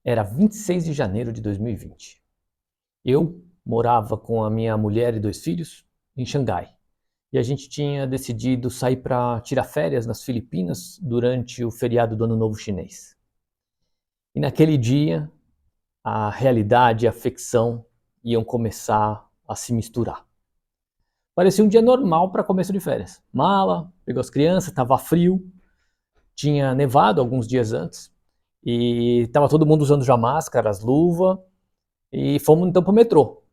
Era 26 de janeiro de 2020. Eu morava com a minha mulher e 2 filhos em Xangai. E a gente tinha decidido sair para tirar férias nas Filipinas durante o feriado do Ano Novo Chinês. E naquele dia, a realidade e a ficção iam começar a se misturar. Parecia um dia normal para começo de férias. Mala, pegou as crianças, estava frio, tinha nevado alguns dias antes, e estava todo mundo usando já máscaras, luva, e fomos então para o metrô.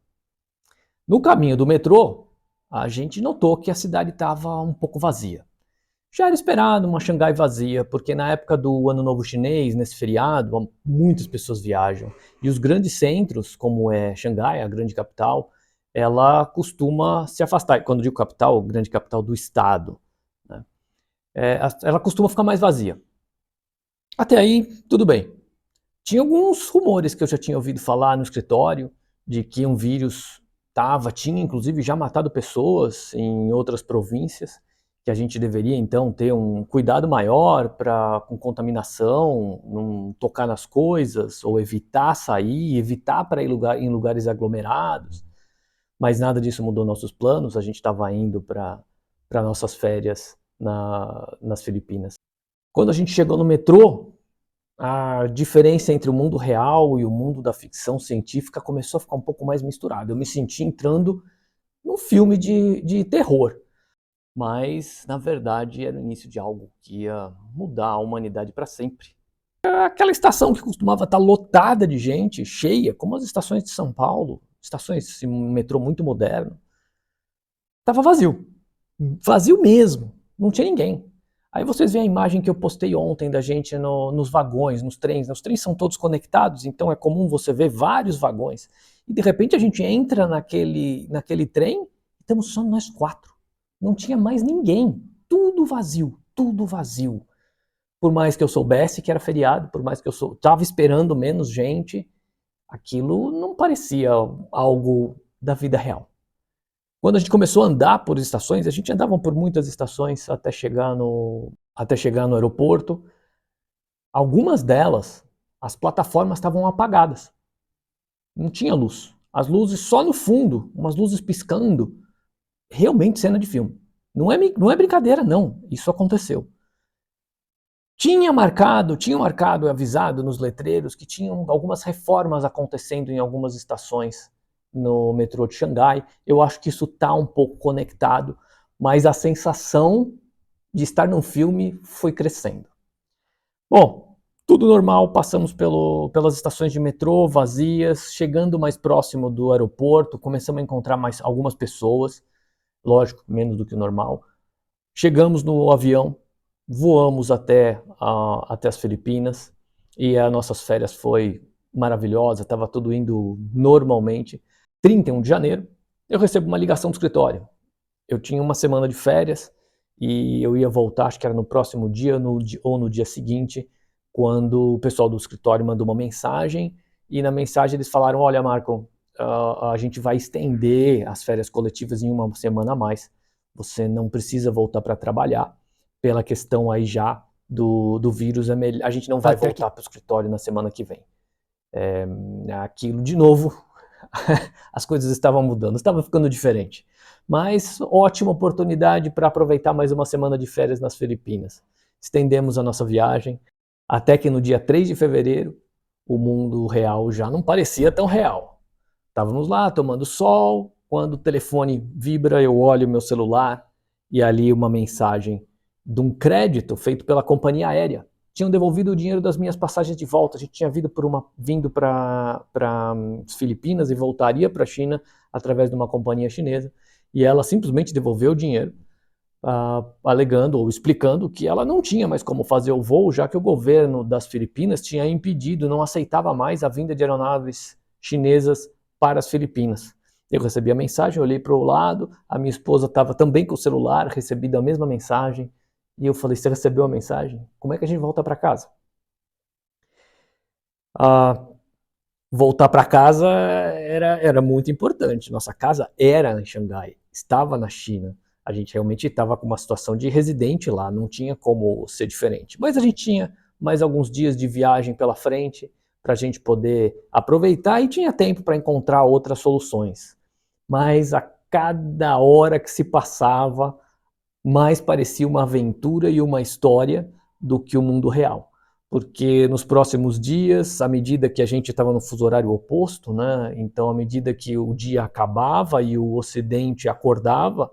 No caminho do metrô, a gente notou que a cidade estava um pouco vazia. Já era esperado uma Xangai vazia, porque na época do Ano Novo Chinês, nesse feriado, muitas pessoas viajam. E os grandes centros, como é Xangai, a grande capital, ela costuma se afastar. E quando digo capital, grande capital do estado, né? Ela costuma ficar mais vazia. Até aí, tudo bem. Tinha alguns rumores que eu já tinha ouvido falar no escritório de que um vírus tinha inclusive já matado pessoas em outras províncias, que a gente deveria então ter um cuidado maior com contaminação, não tocar nas coisas, ou evitar sair, evitar para ir em lugares aglomerados. Mas nada disso mudou nossos planos, a gente estava indo para nossas férias nas Filipinas. Quando a gente chegou no metrô, a diferença entre o mundo real e o mundo da ficção científica começou a ficar um pouco mais misturada. Eu me senti entrando num filme de terror, mas na verdade era o início de algo que ia mudar a humanidade para sempre. Aquela estação que costumava estar lotada de gente, cheia, como as estações de São Paulo, estações de metrô muito moderno, estava vazio. Vazio mesmo, não tinha ninguém. Aí vocês veem a imagem que eu postei ontem da gente nos vagões, nos trens. Os trens são todos conectados, então é comum você ver vários vagões. E de repente a gente entra naquele trem e estamos só nós 4. Não tinha mais ninguém. Tudo vazio, tudo vazio. Por mais que eu soubesse que era feriado, por mais que eu estava esperando menos gente, aquilo não parecia algo da vida real. Quando a gente começou a andar por estações, a gente andava por muitas estações até chegar no aeroporto. Algumas delas, as plataformas estavam apagadas. Não tinha luz. As luzes só no fundo, umas luzes piscando. Realmente cena de filme. Não é brincadeira, não. Isso aconteceu. Tinham marcado e avisado nos letreiros que tinham algumas reformas acontecendo em algumas estações no metrô de Xangai. Eu acho que isso está um pouco conectado, mas a sensação de estar num filme foi crescendo. Bom, tudo normal, passamos pelas estações de metrô vazias, chegando mais próximo do aeroporto, começamos a encontrar mais algumas pessoas, lógico, menos do que o normal. Chegamos no avião, voamos até as Filipinas e as nossas férias foi maravilhosa, estava tudo indo normalmente. 31 de janeiro, eu recebo uma ligação do escritório. Eu tinha uma semana de férias e eu ia voltar, acho que era no próximo dia ou no dia seguinte, quando o pessoal do escritório mandou uma mensagem e na mensagem eles falaram: olha, Marco, a gente vai estender as férias coletivas em uma semana a mais. Você não precisa voltar para trabalhar pela questão aí já do vírus. A gente não vai voltar para o escritório na semana que vem. Aquilo, de novo, as coisas estavam mudando, estava ficando diferente. Mas ótima oportunidade para aproveitar mais uma semana de férias nas Filipinas. Estendemos a nossa viagem, até que no dia 3 de fevereiro, o mundo real já não parecia tão real. Estávamos lá tomando sol, quando o telefone vibra, eu olho meu celular e ali uma mensagem de um crédito feito pela companhia aérea. Tinham devolvido o dinheiro das minhas passagens de volta. A gente tinha vindo para as Filipinas e voltaria para a China através de uma companhia chinesa. E ela simplesmente devolveu o dinheiro, alegando ou explicando que ela não tinha mais como fazer o voo, já que o governo das Filipinas tinha impedido, não aceitava mais a vinda de aeronaves chinesas para as Filipinas. Eu recebi a mensagem, olhei para o lado, a minha esposa estava também com o celular, recebi a mesma mensagem, e eu falei: você recebeu a mensagem? Como é que a gente volta para casa? Voltar para casa era muito importante. Nossa casa era em Xangai, estava na China. A gente realmente estava com uma situação de residente lá, não tinha como ser diferente. Mas a gente tinha mais alguns dias de viagem pela frente, para a gente poder aproveitar e tinha tempo para encontrar outras soluções. Mas a cada hora que se passava, mais parecia uma aventura e uma história do que o mundo real. Porque nos próximos dias, à medida que a gente estava no fuso horário oposto, né, então à medida que o dia acabava e o Ocidente acordava,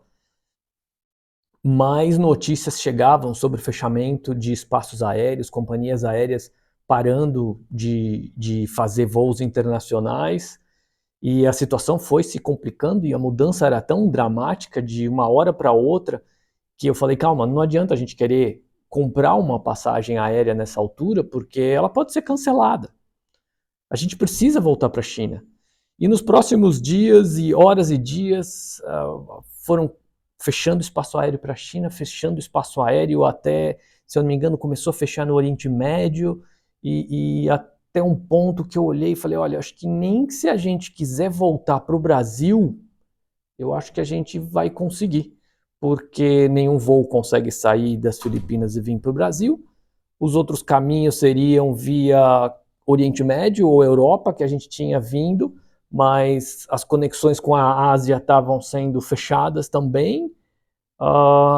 mais notícias chegavam sobre o fechamento de espaços aéreos, companhias aéreas parando de fazer voos internacionais, e a situação foi se complicando e a mudança era tão dramática de uma hora para outra que eu falei, calma, não adianta a gente querer comprar uma passagem aérea nessa altura, porque ela pode ser cancelada. A gente precisa voltar para a China. E nos próximos dias e dias foram fechando espaço aéreo para a China, fechando espaço aéreo até, se eu não me engano, começou a fechar no Oriente Médio e até um ponto que eu olhei e falei, olha, acho que nem se a gente quiser voltar para o Brasil, eu acho que a gente vai conseguir, porque nenhum voo consegue sair das Filipinas e vir para o Brasil. Os outros caminhos seriam via Oriente Médio ou Europa, que a gente tinha vindo, mas as conexões com a Ásia estavam sendo fechadas também.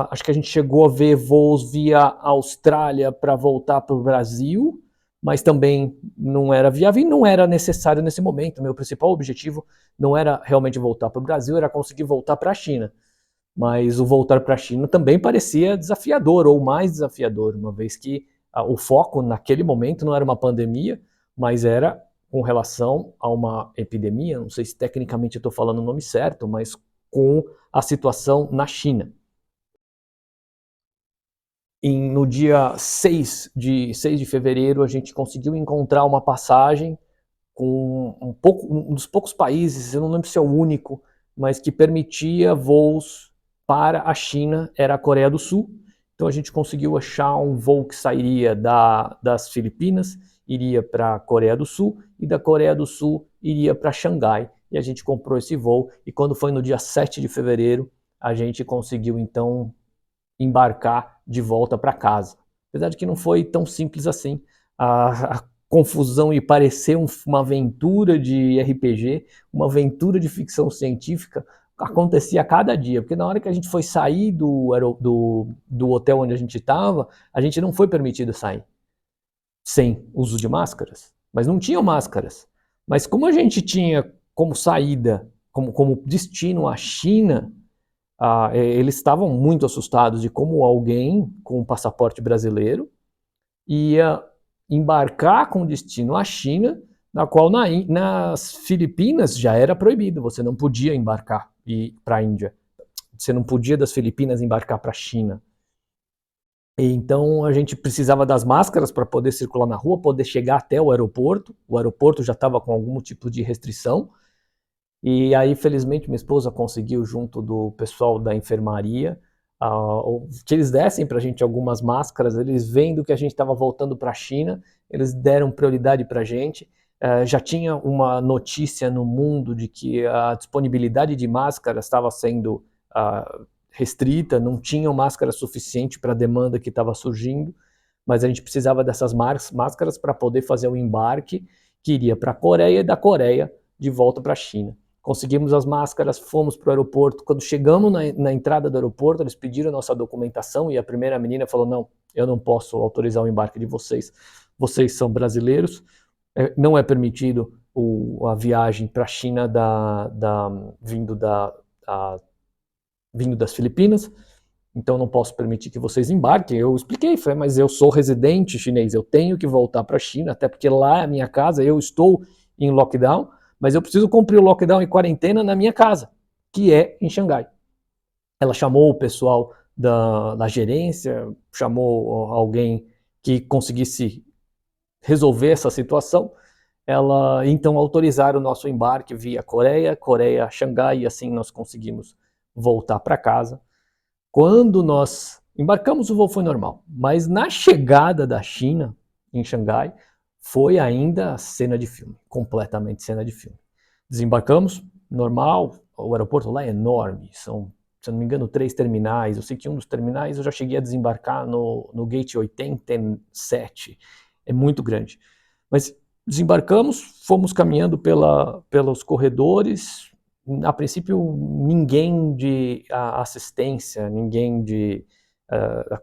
Acho que a gente chegou a ver voos via Austrália para voltar para o Brasil, mas também não era viável e não era necessário nesse momento. Meu principal objetivo não era realmente voltar para o Brasil, era conseguir voltar para a China. Mas o voltar para a China também parecia desafiador, ou mais desafiador, uma vez que o foco naquele momento não era uma pandemia, mas era com relação a uma epidemia, não sei se tecnicamente eu estou falando o nome certo, mas com a situação na China. No dia 6 de fevereiro, a gente conseguiu encontrar uma passagem com um dos poucos países, eu não lembro se é o único, mas que permitia voos para a China, era a Coreia do Sul. Então a gente conseguiu achar um voo que sairia das Filipinas, iria para a Coreia do Sul, e da Coreia do Sul iria para Xangai. E a gente comprou esse voo, e quando foi no dia 7 de fevereiro, a gente conseguiu então embarcar de volta para casa. Apesar de que não foi tão simples assim. A confusão e parecer uma aventura de RPG, uma aventura de ficção científica, acontecia a cada dia, porque na hora que a gente foi sair do hotel onde a gente estava, a gente não foi permitido sair sem uso de máscaras, mas não tinham máscaras. Mas como a gente tinha como saída, como destino a China, eles estavam muito assustados de como alguém com um passaporte brasileiro ia embarcar com destino à China, na qual nas Filipinas já era proibido, você não podia embarcar para a Índia, você não podia das Filipinas embarcar para a China. E então a gente precisava das máscaras para poder circular na rua, poder chegar até o aeroporto já estava com algum tipo de restrição, e aí, felizmente, minha esposa conseguiu, junto do pessoal da enfermaria, que eles dessem para a gente algumas máscaras. Eles vendo que a gente estava voltando para a China, eles deram prioridade para a gente. Já tinha uma notícia no mundo de que a disponibilidade de máscaras estava sendo restrita, não tinham máscara suficiente para a demanda que estava surgindo, mas a gente precisava dessas máscaras para poder fazer o embarque que iria para a Coreia e da Coreia de volta para a China. Conseguimos as máscaras, fomos para o aeroporto. Quando chegamos na entrada do aeroporto, eles pediram a nossa documentação e a primeira menina falou, não, eu não posso autorizar o embarque de vocês. Vocês são brasileiros, não é permitido a viagem para a China vindo das Filipinas, então não posso permitir que vocês embarquem. Eu expliquei, falei, mas eu sou residente chinês, eu tenho que voltar para a China, até porque lá é a minha casa, eu estou em lockdown, mas eu preciso cumprir o lockdown e quarentena na minha casa, que é em Xangai. Ela chamou o pessoal da gerência, chamou alguém que conseguisse resolver essa situação. Ela então autorizaram o nosso embarque via Coreia, Xangai, e assim nós conseguimos voltar para casa. Quando nós embarcamos, o voo foi normal, mas na chegada da China, em Xangai, foi ainda cena de filme, completamente cena de filme. Desembarcamos, normal, o aeroporto lá é enorme, são, se eu não me engano, 3 terminais. Eu sei que um dos terminais eu já cheguei a desembarcar no gate 87, é muito grande. Mas desembarcamos, fomos caminhando pelos corredores. A princípio, ninguém de assistência, ninguém de...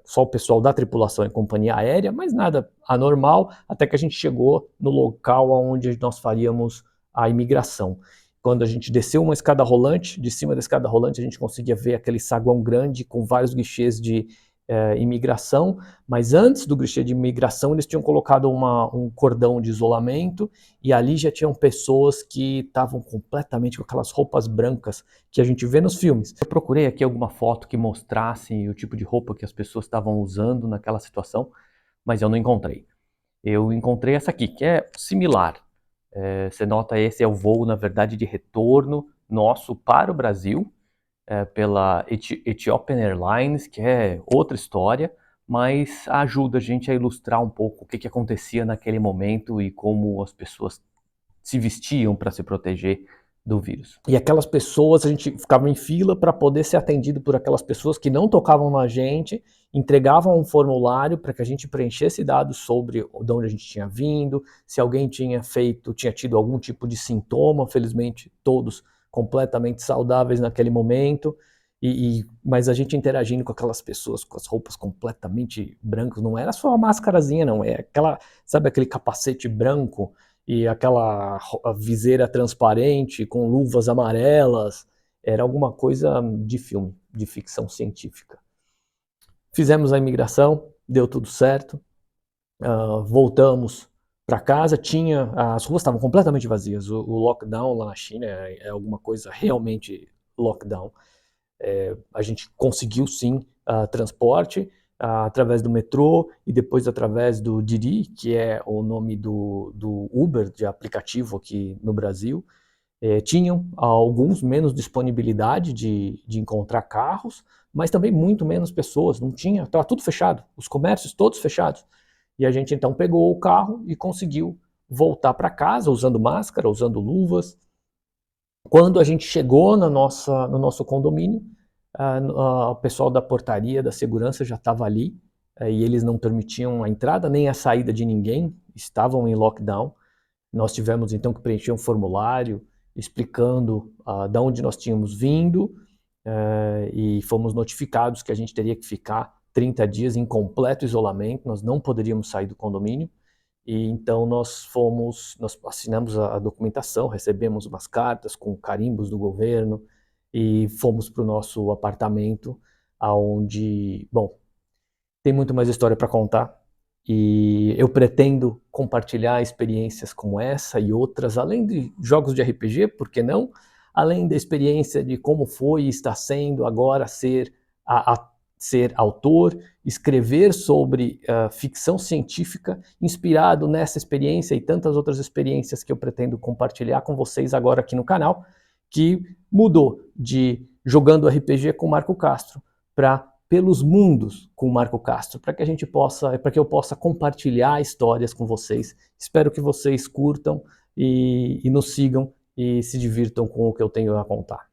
só o pessoal da tripulação e companhia aérea, mas nada anormal, até que a gente chegou no local onde nós faríamos a imigração. Quando a gente desceu uma escada rolante, de cima da escada rolante a gente conseguia ver aquele saguão grande com vários guichês de imigração, mas antes do guichê de imigração eles tinham colocado um cordão de isolamento e ali já tinham pessoas que estavam completamente com aquelas roupas brancas que a gente vê nos filmes. Eu procurei aqui alguma foto que mostrasse o tipo de roupa que as pessoas estavam usando naquela situação, mas eu não encontrei. Eu encontrei essa aqui, que é similar. Você nota, esse é o voo, na verdade, de retorno nosso para o Brasil, pela Ethiopian Airlines, que é outra história, mas ajuda a gente a ilustrar um pouco o que acontecia naquele momento e como as pessoas se vestiam para se proteger do vírus. E aquelas pessoas, a gente ficava em fila para poder ser atendido por aquelas pessoas que não tocavam na gente, entregavam um formulário para que a gente preenchesse dados sobre de onde a gente tinha vindo, se alguém tinha tido algum tipo de sintoma. Felizmente todos completamente saudáveis naquele momento, mas a gente interagindo com aquelas pessoas com as roupas completamente brancas, não era só a máscarazinha não, é aquela, sabe, aquele capacete branco e aquela viseira transparente com luvas amarelas, era alguma coisa de filme, de ficção científica. Fizemos a imigração, deu tudo certo, voltamos para casa, as ruas estavam completamente vazias, o lockdown lá na China é alguma coisa realmente lockdown. A gente conseguiu sim transporte através do metrô e depois através do Didi, que é o nome do Uber, de aplicativo aqui no Brasil. Tinham alguns menos disponibilidade de encontrar carros, mas também muito menos pessoas, não tinha, estava tudo fechado, os comércios todos fechados. E a gente então pegou o carro e conseguiu voltar para casa usando máscara, usando luvas. Quando a gente chegou no nosso condomínio, o pessoal da portaria, da segurança já estava ali, e eles não permitiam a entrada nem a saída de ninguém, estavam em lockdown. Nós tivemos então que preencher um formulário explicando de onde nós tínhamos vindo, e fomos notificados que a gente teria que ficar 30 dias em completo isolamento, nós não poderíamos sair do condomínio. E então nós assinamos a documentação, recebemos umas cartas com carimbos do governo e fomos para o nosso apartamento, aonde, bom, tem muito mais história para contar e eu pretendo compartilhar experiências como essa e outras, além de jogos de RPG, por que não? Além da experiência de como foi e está sendo agora ser autor, escrever sobre ficção científica, inspirado nessa experiência e tantas outras experiências que eu pretendo compartilhar com vocês agora aqui no canal, que mudou de jogando RPG com Marco Castro para pelos mundos com Marco Castro, para que eu possa compartilhar histórias com vocês. Espero que vocês curtam e nos sigam e se divirtam com o que eu tenho a contar.